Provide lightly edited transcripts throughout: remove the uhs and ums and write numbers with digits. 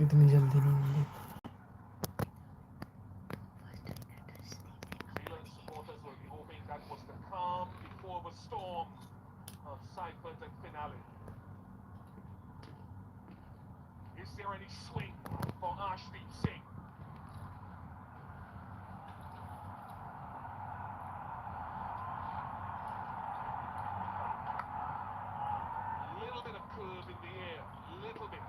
इतनी जल्दी नहीं मिली। Zealand supporters will be hoping that was the calm before the storm of Seifert and finale. Is there any swing for Arshdeep Singh? Little bit of curve in the air, little bit.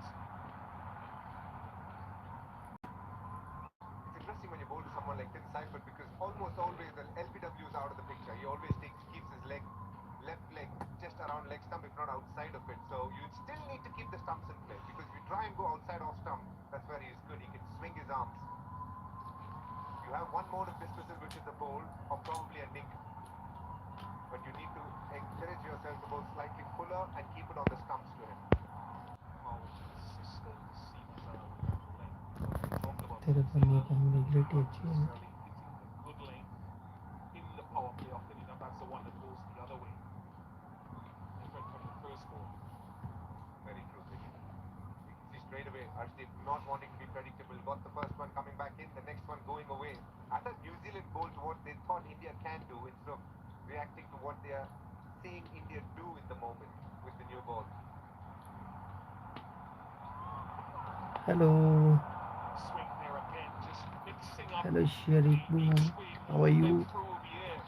It's interesting when you bowl to someone like Tim Seifert because almost always the LBW is out of the picture. He always keeps his left leg just around leg stump, if not outside of it. So you still need to keep the stumps in play because if you try and go outside off stump, that's where he is good. He can swing his arms. You have one mode of dismissal, which is a bowl or probably a nick. But you need to encourage yourself to bowl slightly fuller and keep it on the stumps to him. How consistent seems length. Talked about तेरे बल्ले की mobility अच्छी है। necessarily hitting the good length in the power play often enough. That's the one that goes the other way. Different from the first ball. Very true, Vicky. You can see straight away Arshdeep not wanting to be predictable. Got the first one coming back in, the next one going away. I thought New Zealand bowled what they thought India can do instead of reacting to what they are seeing India do in the moment with the new ball. Hello. Swing there again, just mixing up Hello, Sherry. How are you? through the air.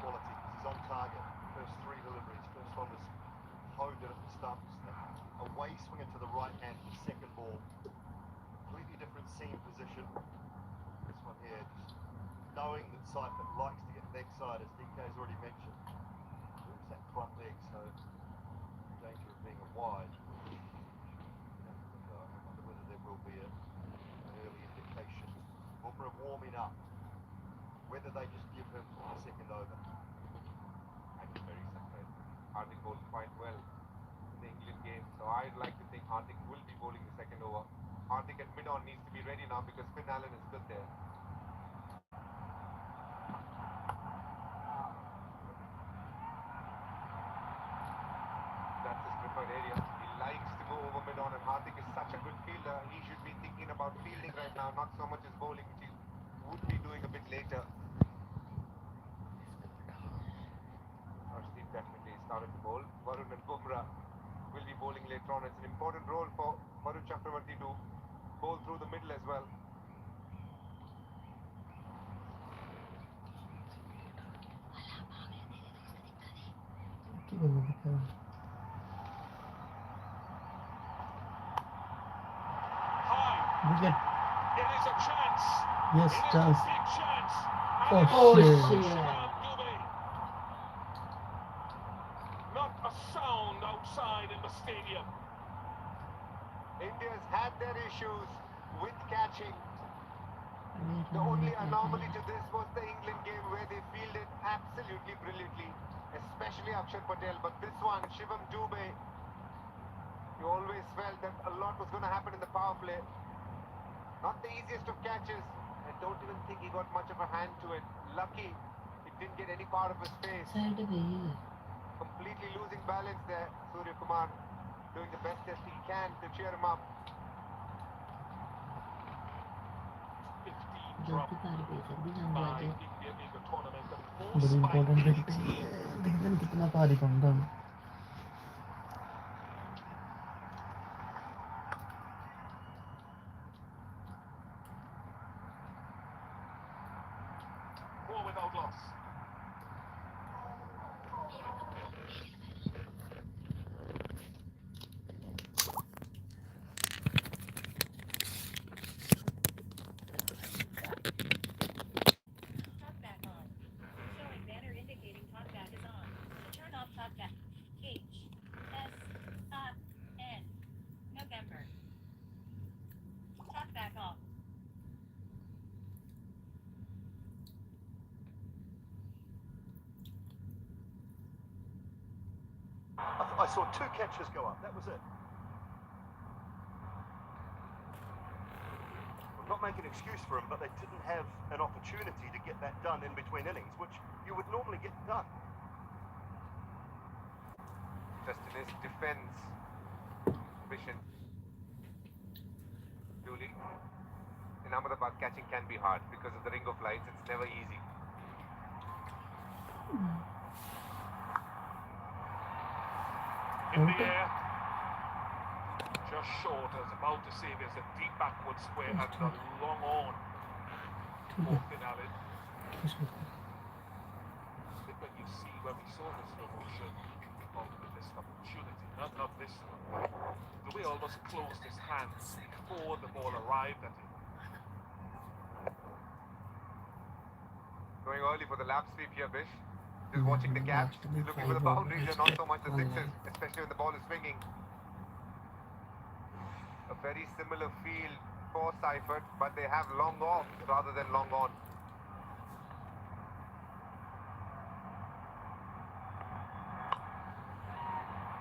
Quality. He's on target. First three deliveries. First one was honed in at the stumps. Away swinger to the right hand. The second ball. Completely different seam position. This one here, just knowing that Seifert likes to get leg side, as DK's already mentioned. Moves that front leg, so in danger of being a wide. I wonder whether there will be an early indication. Bumrah warming up. Whether they just give him a second over. I'd be very surprised. Hardik bowled quite well in the England game, so I'd like to think Hardik will be bowling the second over. Hardik at mid-on needs to be ready now because Finn Allen is good there. That's his preferred area. He likes to go over mid-on, and Hardik is such a good fielder. He should be thinking about fielding right now, not so much his bowling, which he would be doing a bit later. Arshdeep definitely started to bowl. Varun and Bumrah will be bowling later on. It's an important role for Varun Chakravarti to bowl through the middle as well. Wicket. It is a chance. Yes, It is chance. a big chance. Oh, shit. Not a sound outside in the stadium. India's had their issues with catching. The only anomaly to this was the England game where they fielded absolutely brilliantly, especially Akshar Patel. But this one, Shivam Dube, you always felt that a lot was going to happen in the power play. Not the easiest of catches. I don't even think he got much of a hand to it. Lucky, it didn't get any part of his face. Completely losing balance there. Surya Kumar doing the best that he can to cheer him up. 15 dropped by India in the tournament. The बड़ी most by important any wicket team. देखते कितना भारी बंदा है। Four without loss. Talkback on. Showing banner indicating talkback is on. To turn off talkback. H. S. N. November. Talkback off. I saw two catches go up. That was it. I'm not making an excuse for them, but they didn't have an opportunity to get that done in between innings, which you would normally get done. Just in his defense, exhibition. Julie, in Ahmedabad, catching can be hard because of the ring of lights. It's never easy. In the air. Just short. I was about to say there's a deep backward square and the long on for Finale. When you see when we saw the slow motion of the missed opportunity, not this one. The way almost closed his hands before the ball arrived at him. Going early for the lap sweep here, Bish. Just watching the gaps. He's looking for the boundaries and not so much the sixes, especially when the ball is swinging. A very similar field for Seifert, but they have long off rather than long on.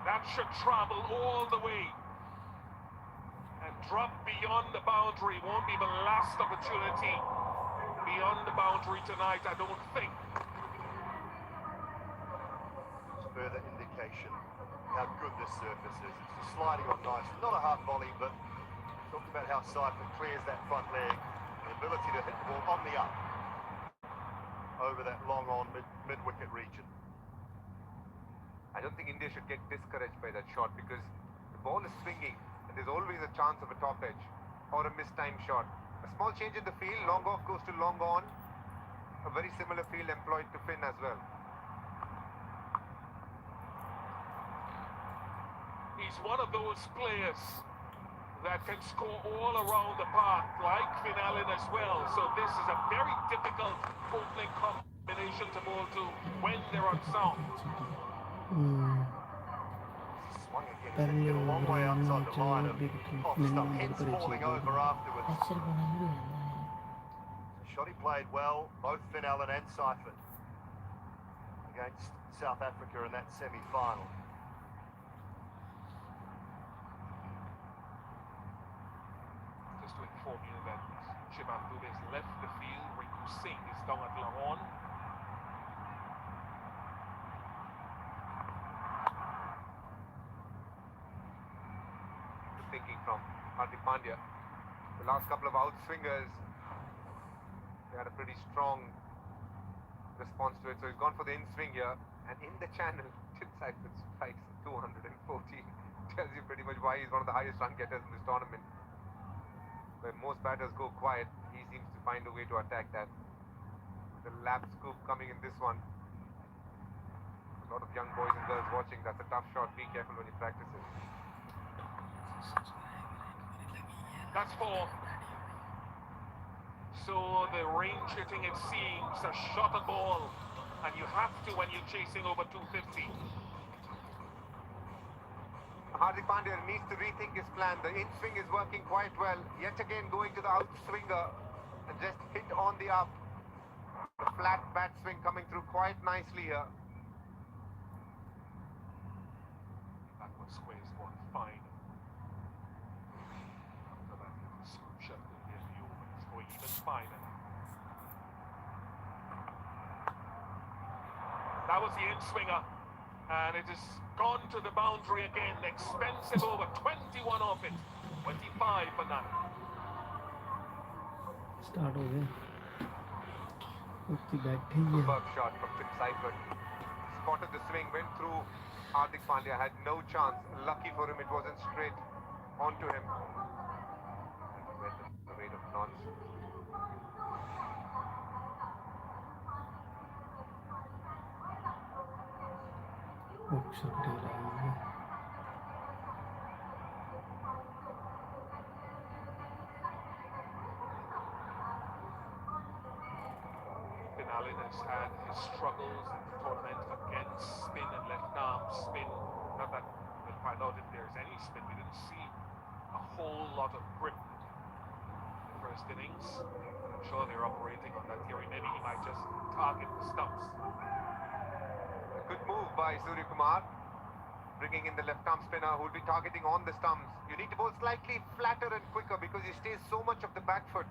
That should travel all the way and drop beyond the boundary. Won't be the last opportunity beyond the boundary tonight, I don't think. Further indication how good this surface is. It's just sliding on nice. Not a hard volley, but talked about how Seifert clears that front leg. The ability to hit the ball on the up over that long on mid-wicket region. I don't think India should get discouraged by that shot because the ball is swinging and there's always a chance of a top edge or a mistimed shot. A small change in the field, long off goes to long on. A very similar field employed to Finn as well. He's one of those players that can score all around the park, like Finn Allen as well. So this is a very difficult opening combination to bowl to when they're on sound. Swung again, hit a long way outside the line of off stump, hence falling over afterwards. The shot he played well, both Finn Allen and Seifert against South Africa in that semi-final. Just to inform you that Shivam Dube has left the field. Rinku Singh is down at long on. Thinking from Hardik Pandya. The last couple of outswingers, they had a pretty strong response to it. So he's gone for the in-swing here. And in the channel, Tim Seifert strikes 214. Tells you pretty much why he's one of the highest run getters in this tournament. Where most batters go quiet, he seems to find a way to attack that. The lap scoop coming in this one. A lot of young boys and girls watching. That's a tough shot. Be careful when you practice it. That's four. So the range hitting, it seems, a shot and ball. And you have to when you're chasing over 250. Hardik Pandya needs to rethink his plan. The in-swing is working quite well. Yet again going to the outswinger and just hit on the up. The flat bat swing coming through quite nicely here. Backward square is going fine. After that little scoop shot going near the over, it's going even finer. That was the in-swinger. And it has gone to the boundary again. Expensive over, 21 off it. 25 for none. Start हो गए उसकी बैठी है Superb shot from Tim Seifert. Spotted the swing, went through Hardik Pandya, had no chance. Lucky for him, it wasn't straight onto him. And he went at the rate of knots. Allen has had his struggles in the tournament against spin and left arm spin. Not that we'll find out if there's any spin. We didn't see a whole lot of grip in the first innings. I'm sure they're operating on that theory. Maybe he might just target the stumps. A good move by Surya Kumar, bringing in the left arm spinner who will be targeting on the stumps. You need to bowl slightly flatter and quicker because he stays so much of the back foot.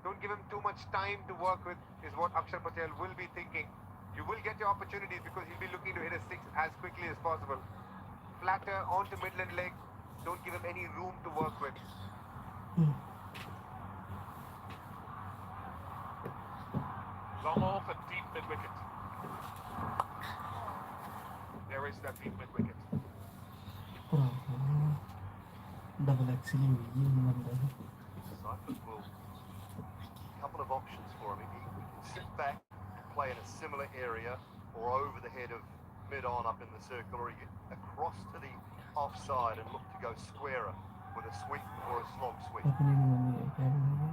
Don't give him too much time to work with, is what Akshar Patel will be thinking. You will get your opportunities because he'll be looking to hit a six as quickly as possible. Flatter onto midland leg. don't give him any room to work with. Long off and deep mid-wicket. There is that deep mid-wicket. Double actually हुई है मतलब Cyphers will couple of options for him. He can sit back and play in a similar area or over the head of mid-on up in the circle, or he get across to the offside and look to go squarer with a sweep or a slog sweep. अपनी mummy है क्या बनाएंगे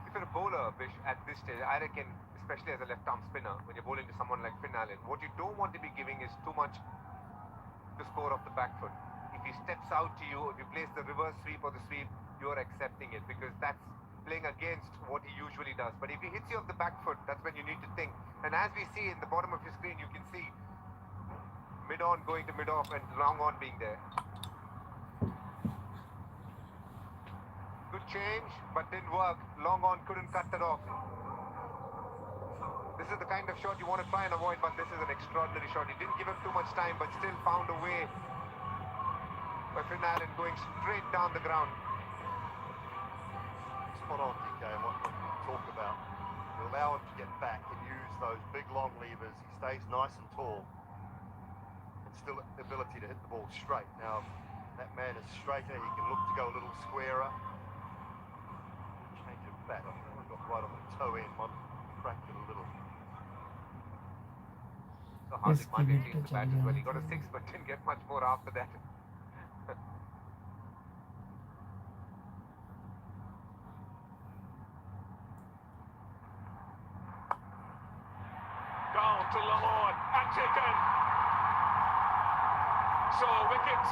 If you're a bowler, Bish, at this stage, I reckon, especially as a left-arm spinner, when you're bowling to someone like Finn Allen, what you don't want to be giving is too much to score off the back foot. If he steps out to you, if he plays the reverse sweep or the sweep, you're accepting it because that's playing against what he usually does. But if he hits you off the back foot, that's when you need to think. And as we see in the bottom of your screen, you can see mid-on going to mid-off and long on being there. Good change, but didn't work. Long on couldn't cut that off. This is the kind of shot you want to try and avoid, but this is an extraordinary shot. He didn't give him too much time, but still found a way by Finn Allen going straight down the ground. Spot on, DK, and what we talk about. You allow him to get back and use those big long levers. He stays nice and tall. And still the ability to hit the ball straight. Now, that man is straighter. He can look to go a little squarer. Change of bat. I got right on the toe end. Might cracked it a little. So Hardik Yes, Pandya he changed the went bat to as well. He got a China. 6, but didn't get much more after that. Down to long on and taken. So a wicket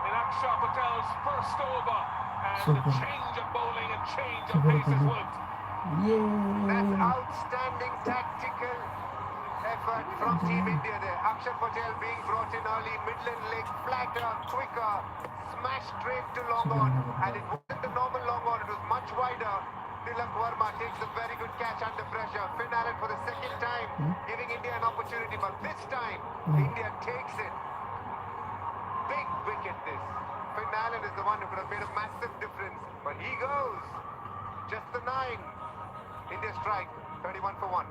in Akshar Patel's first over, and the Super. change of bowling and change of Super, pace has super. worked. That's ये outstanding tactical effort from Team India there. Akshar Patel being brought in early, Midland leg, flatter, quicker, smash straight to long on. And it wasn't the normal long on, it was much wider. Tilak Verma takes a very good catch under pressure. Finn Allen for the second time, giving India an opportunity, but this time, India takes it. Big wicket this. Finn Allen is the one who could have made a massive difference, but he goes. Just the 9. India strike, 31 for 1.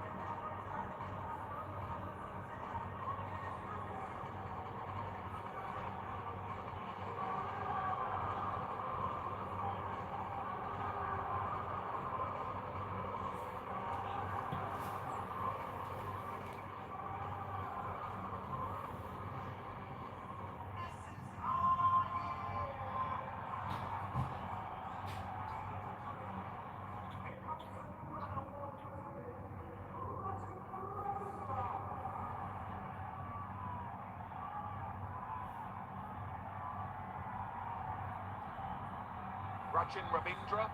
Rachin Ravindra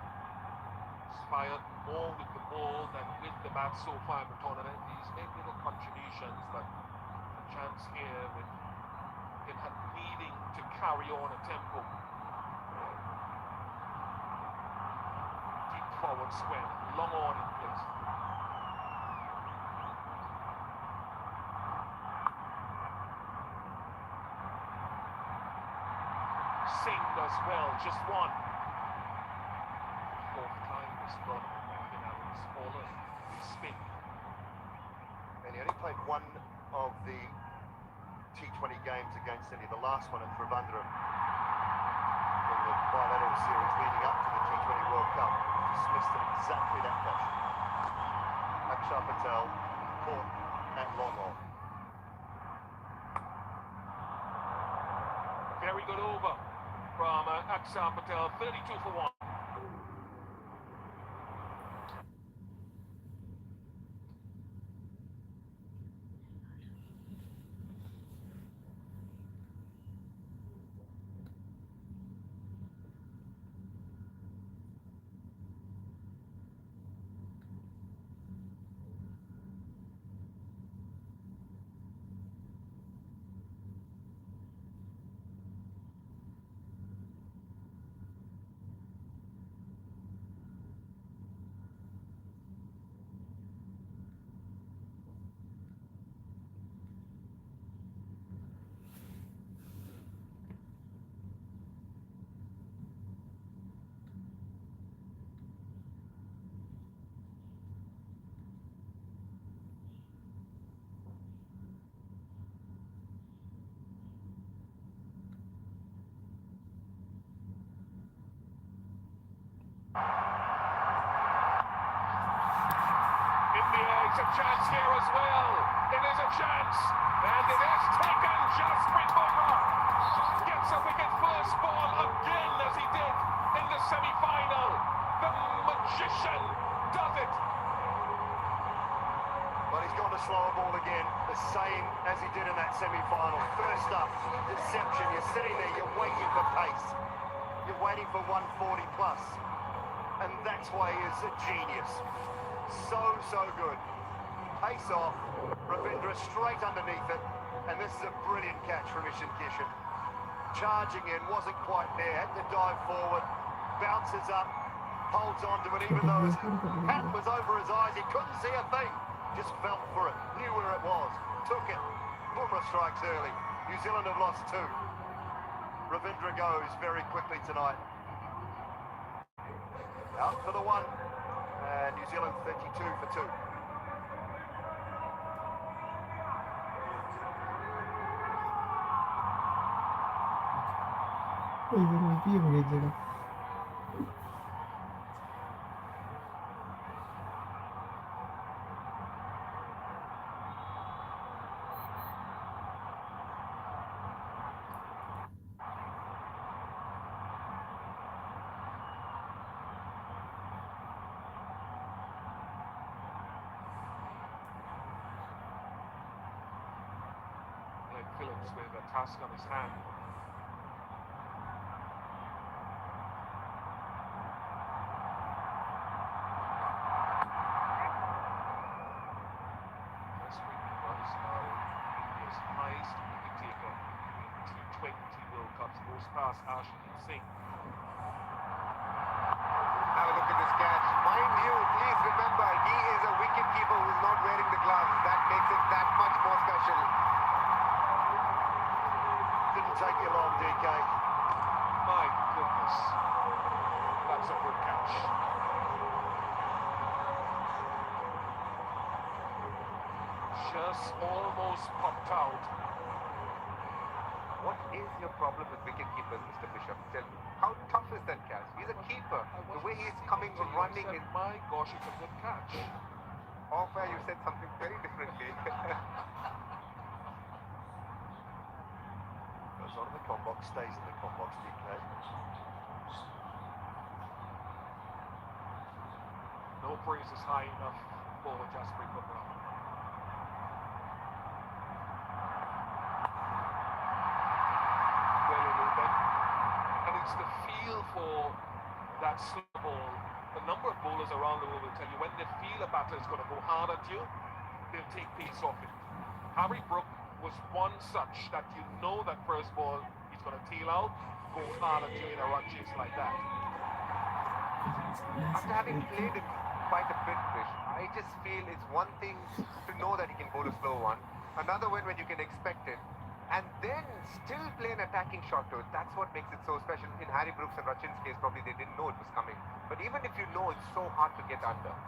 inspired more with the ball than with the bat so far in the tournament. He's made little contributions, but a chance here with him needing to carry on a tempo. Deep forward square, long on in place. Singh does well, just one. Fourth time this run, Finn Allen's fallen, his spin. And he only played one of the T20 games against India, the last one at Trivandrum in the bilateral series leading up to the T20 World Cup. Dismissed in exactly that fashion. Akshar Patel caught at long on. Very good over from Akshar Patel, 32 for 1. It's a chance here as well. It is a chance. And it is taken. Jasprit Bumrah gets a wicket first ball again as he did in the semi-final. The magician does it. But he's got to slow a ball again, the same as he did in that semi-final. First up, deception. You're sitting there, you're waiting for pace. You're waiting for 140 plus. And that's why he is a genius. So good. Pace off, Ravindra straight underneath it, and this is a brilliant catch from Ishan Kishan. Charging in, wasn't quite there, had to dive forward, bounces up, holds on to it, even though his hat was over his eyes, he couldn't see a thing. Just felt for it, knew where it was, took it. Bumrah strikes early. New Zealand have lost 2. Ravindra goes very quickly tonight. Out for the 1, and New Zealand 32 for 2. 이거는 비에 보내줘라. Like Phillips with a task on his hand. Jasprit was now India's highest wicket taker in T20 World Cups, goes past Ashwin Singh. Have a look at this catch. Mind you, please remember, he is a wicketkeeper who is not wearing the gloves. That makes it that much more special. Didn't take you long, DK. My goodness, that's a good catch. Just almost popped out. What is your problem with wicketkeepers, Mr. Bishop? Tell me, how tough is that catch? He's a keeper. The way he's coming, running in. My gosh, it's a good catch. Off air, you said something very differently. Goes on the com box, stays in the com box, DK. No praise is high enough for Jasprit Bumrah. Well, Ruben, and it's the feel for that slow ball. The number of bowlers around the world will tell you when they feel a batter is going to go hard at you, they'll take pace off it. Harry Brook was one such that you know that first ball he's going to tail out, go hard at you in a run chase like that. After having played it quite a bit, Fish, I just feel it's one thing to know that he can bowl a slow one, another one when you can expect it, and then still play an attacking shot to it. That's what makes it so special. In Harry Brooks and Rachin's case, probably they didn't know it was coming. But even if you know, it's so hard to get under. A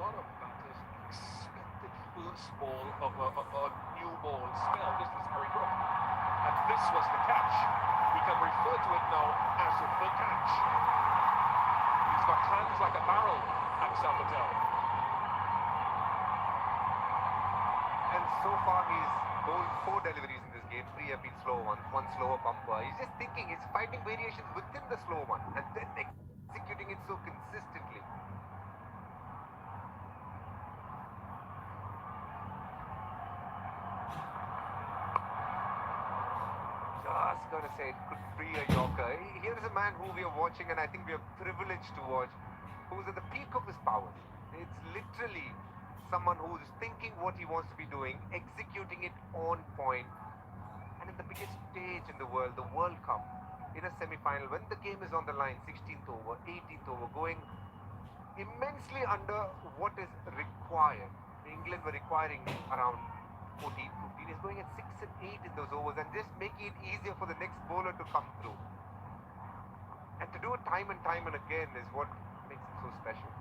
lot of batters expected first ball of a new ball spell. This is Harry Brook. And this was the catch. We can refer to it now as the catch. He's got hands like a barrel, Axel Patel. And so far, he's bowled 4 deliveries in this game. 3 have been slow ones, 1 slower bumper. He's just thinking, he's finding variations within the slow one and then executing it so consistently. Just gotta say, it could free a Yorker. Here is a man who we are watching, and I think we are privileged to watch, who's at the peak of his powers. It's literally someone who's thinking what he wants to be doing, executing it on point, and in the biggest stage in the World Cup, in a semi-final, when the game is on the line, 16th over, 18th over, going immensely under what is required. England were requiring around 14, 15. He's going at 6 and 8 in those overs and just making it easier for the next bowler to come through. And to do it time and time and again is what makes it so special.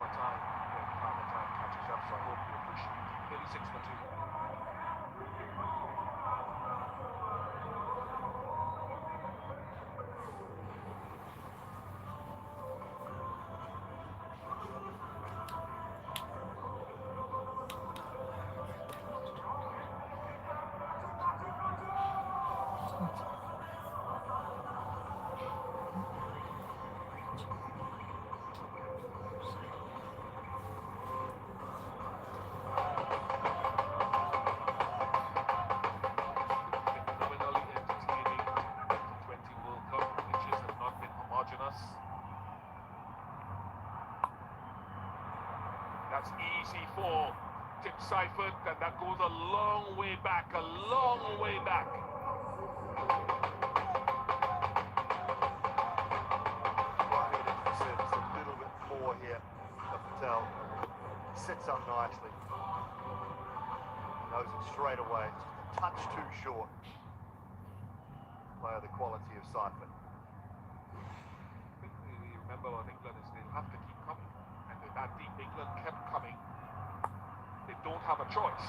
Time catches up, so I hope you appreciate it. 36 for 2. That's easy for Tim Seifert, and that goes a long way back, a long way back. Driving it into the surface a little bit more here. Patel sets up nicely. Knows it straight away. It's just a touch too short. Player the quality of Seifert. I think we remember what England is, they'll have to keep coming. And with that deep, England kept coming. They don't have a choice.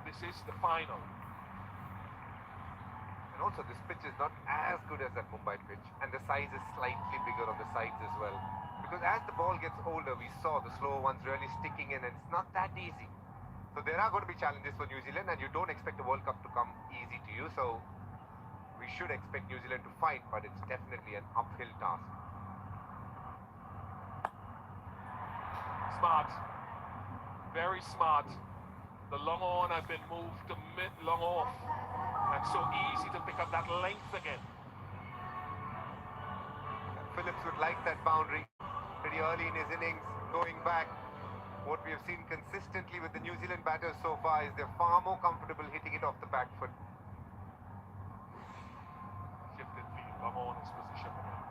This is the final. And also this pitch is not as good as that Mumbai pitch, and the size is slightly bigger on the sides as well. Because as the ball gets older, we saw the slower ones really sticking in, and it's not that easy. So there are going to be challenges for New Zealand, and you don't expect a World Cup to come easy to you. So we should expect New Zealand to fight, but it's definitely an uphill task. Smart. Very smart. The long on has been moved to mid long off. And so easy to pick up that length again. Phillips would like that boundary pretty early in his innings, going back. What we have seen consistently with the New Zealand batters so far is they're far more comfortable hitting it off the back foot. Shifted field, long on his position again.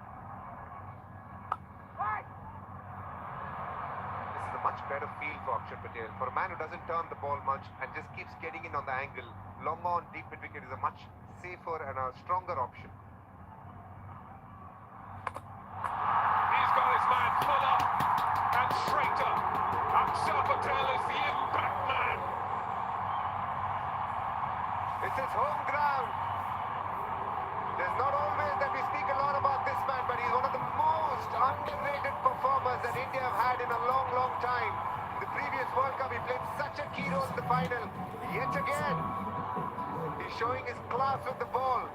This is a much better field for Akshar Patel. For a man who doesn't turn the ball much and just keeps getting in on the angle, long on, deep mid wicket is a much safer and a stronger option. He's got his man fuller and straighter. Akshar Patel is the impact man. It's his home ground. There's not always that we speak a lot about this man, but he's one of the most underrated performers that India have had in a long, long time. In the previous World Cup, he played such a key role in the final. Yet again, he's showing his class with the ball.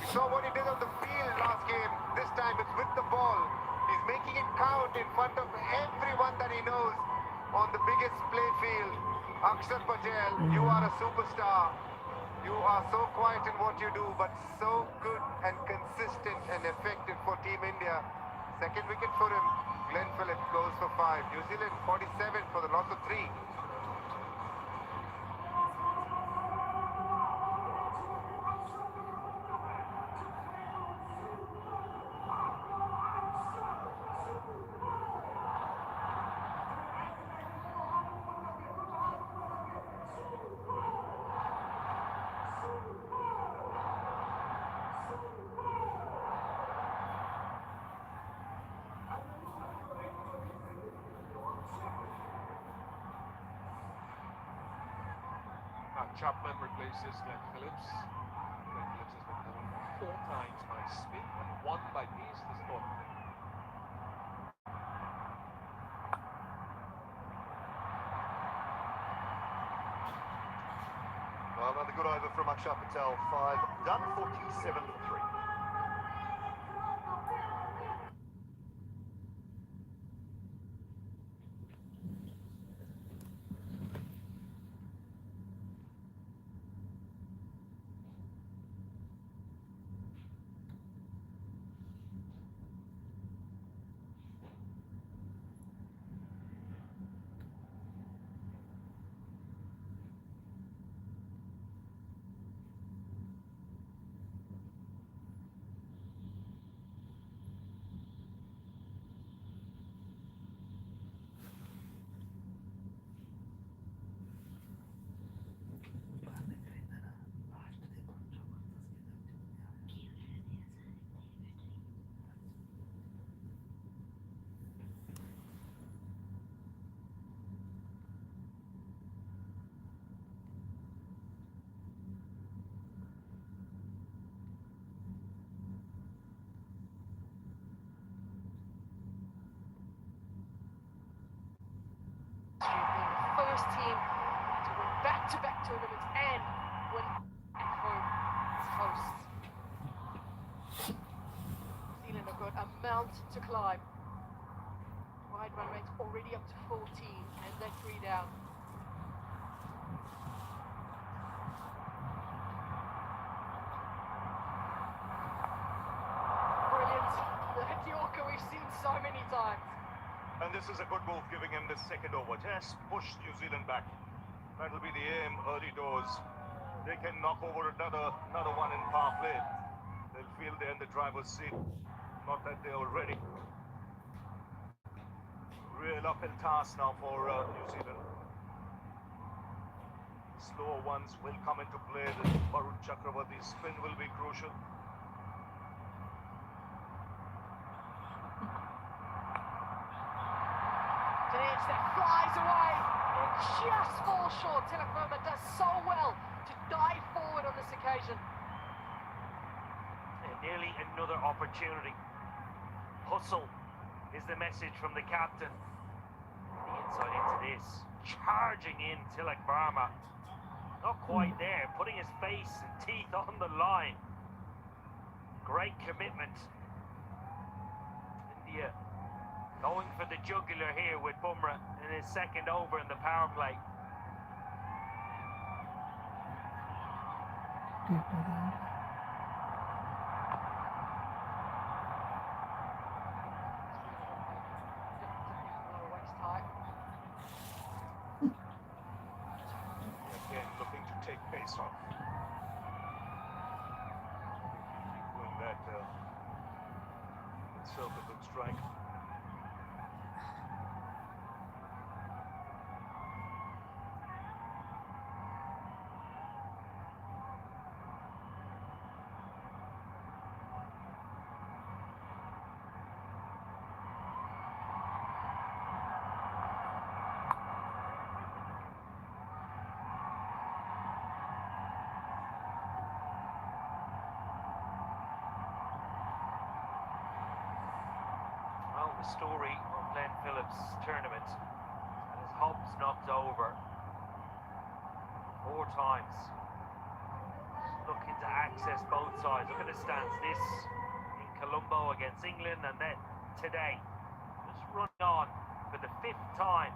We saw what he did on the field last game. This time it's with the ball. He's making it count in front of everyone that he knows on the biggest play field. Akshar Patel, you are a superstar. You are so quiet in what you do, but so good and consistent and effective for Team India. Second wicket for him. Glenn Phillips goes for 5. New Zealand 47 for the loss of 3. Chapman replaces Glenn Phillips. Glenn Phillips has been bowled 4 times by spin and 1 by pace this tournament. Well, another good over from Akshar Patel. 5 done, 47 for 3. First team to win back-to-back tournaments and win at home as hosts. New Zealand have got a mount to climb. Wide run rate's already up to 14 and they're 3 down. Brilliant. The hit Yorker we've seen so many times. And this is a good move, giving him the second over. Just push New Zealand back. That'll be the aim early doors. They can knock over another one in power play. They'll feel they're in the driver's seat. Not that they're already. Real uphill task now for New Zealand. Slower ones will come into play. The Varun Chakravarti's spin will be crucial. Dinesh, that flies away. It just falls short. Tilak Verma does so well to dive forward on this occasion. And nearly another opportunity. Hustle is the message from the captain. The inside into this. Charging in Tilak Verma. Not quite there. Putting his face and teeth on the line. Great commitment. India going for the jugular here with Bumrah in his second over in the power play. Again, looking to take pace off. Doing that, itself a good strike. Well, the story of Glenn Phillips' tournament, and his hopes knocked over 4 times. Looking to access both sides. Look at the stance. This in Colombo against England, and then today, just running on for the 5th time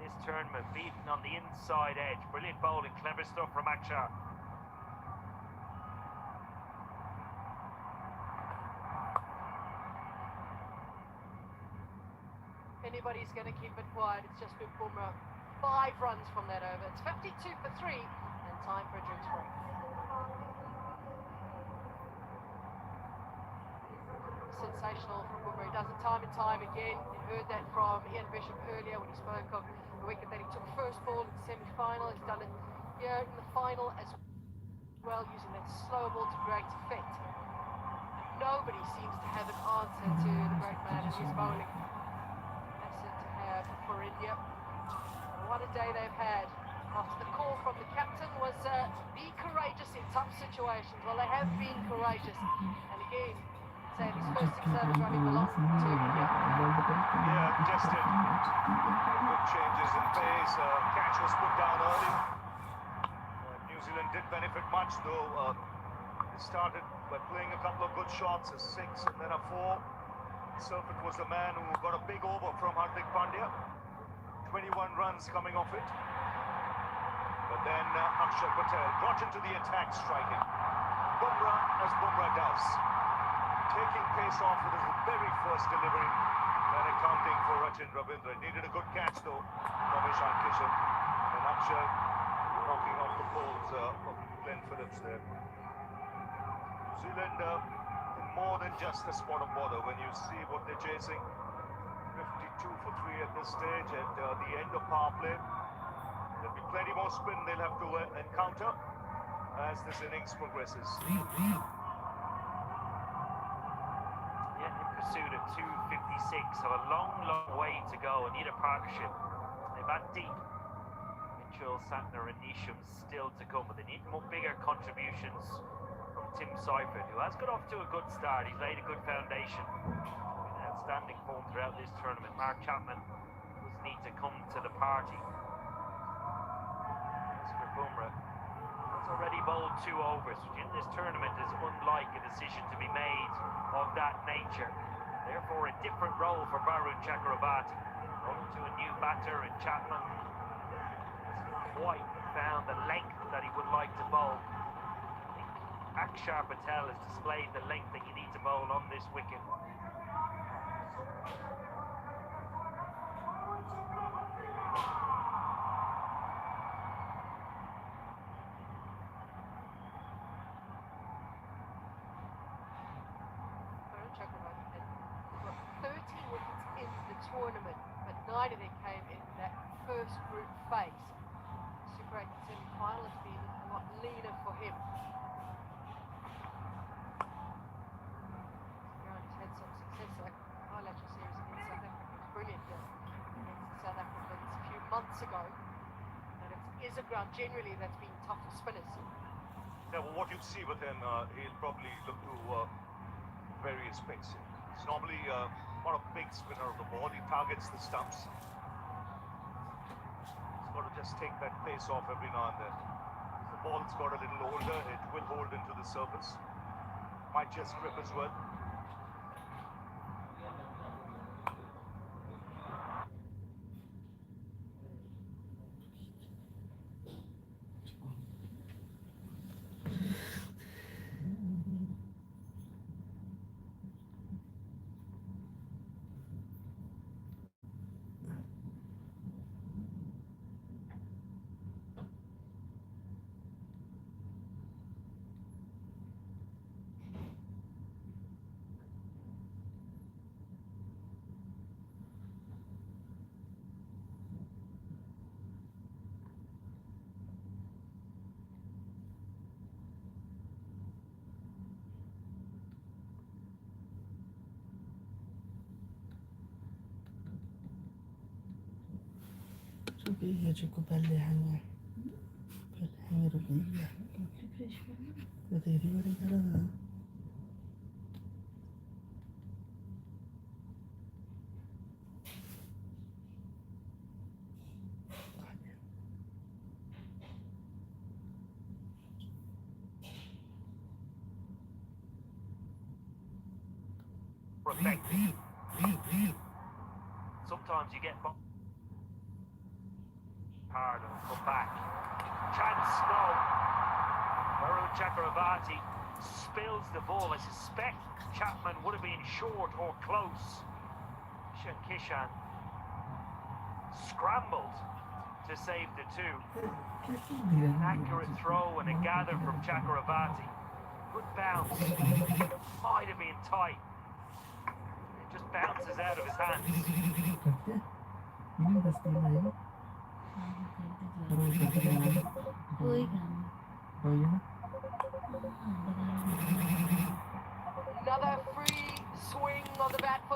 this tournament, beaten on the inside edge. Brilliant bowling, clever stuff from Akshar. Anybody's going to keep it quiet. It's just been Bumrah. 5 runs from that over. It's 52 for 3 and time for a drinks break. Sensational from Bumrah. He does it time and time again. You heard that from Ian Bishop earlier when he spoke of the wicket that he took first ball in the semi-final. He's done it here in the final as well, using that slow ball to great effect. And nobody seems to have an answer to the great man in his bowling. For India. What a day they've had. After the call from the captain was be courageous in tough situations. Well, they have been courageous. And again, saying his first 6 overs running belong to India. Yeah, tested. Good changes in pace. Catch was put down early. New Zealand did benefit much, though. They started by playing a couple of good shots, a 6 and then a 4. Surfit was the man who got a big over from Hardik Pandya. 21 runs coming off it. But then Akshar Patel got into the attack, striking. Bumrah, as Bumrah does. Taking pace off with his very first delivery and accounting for Rachin Ravindra. Needed a good catch though from Ishan Kishan. And Akshar knocking off the poles of Glenn Phillips there. New Zealand more than just a spot of bother when you see what they're chasing. 52 for 3 at this stage at the end of power play. There'll be plenty more spin they'll have to encounter as this innings progresses. Yeah, in pursuit of 256, so a long, long way to go. Need a partnership. They've had deep. Mitchell, Santner and Neesham still to come, but they need more bigger contributions from Tim Seifert, who has got off to a good start. He's laid a good foundation. Outstanding form throughout this tournament. Mark Chapman does need to come to the party. As for Bumrah, has already bowled 2 overs, which in this tournament is unlike a decision to be made of that nature. Therefore, a different role for Varun Chakravarti. Going to a new batter in Chapman. Hasn't quite found the length that he would like to bowl. Akshar Patel has displayed the length that you need to bowl on this wicket. tournament, but 9 of them came in that first group phase. Super 8 semi-final has been a lot leaner for him. He's had some success. That bilateral series against South Africa was brilliant against the South Africans a few months ago. And it is a ground generally that's been tough for spinners. Yeah, well, what you see with him, he'll probably look to various pace. He's normally not a big spinner of the ball. He targets the stumps. He's got to just take that pace off every now and then. If the ball's got a little older, it will hold into the surface. Might just grip as well. रुपये जो को पहले हैंगे रुपये तो तेरी बड़ी करा था Protected. Sometimes you get hard and come back. Chance no. Varun Chakravarti spills the ball. I suspect Chapman would have been short or close. Kishan scrambled to save the two. An accurate throw and a gather from Chakravarti. Good bounce. Might have been tight. It just bounces out of his hands. Another free swing on the bat for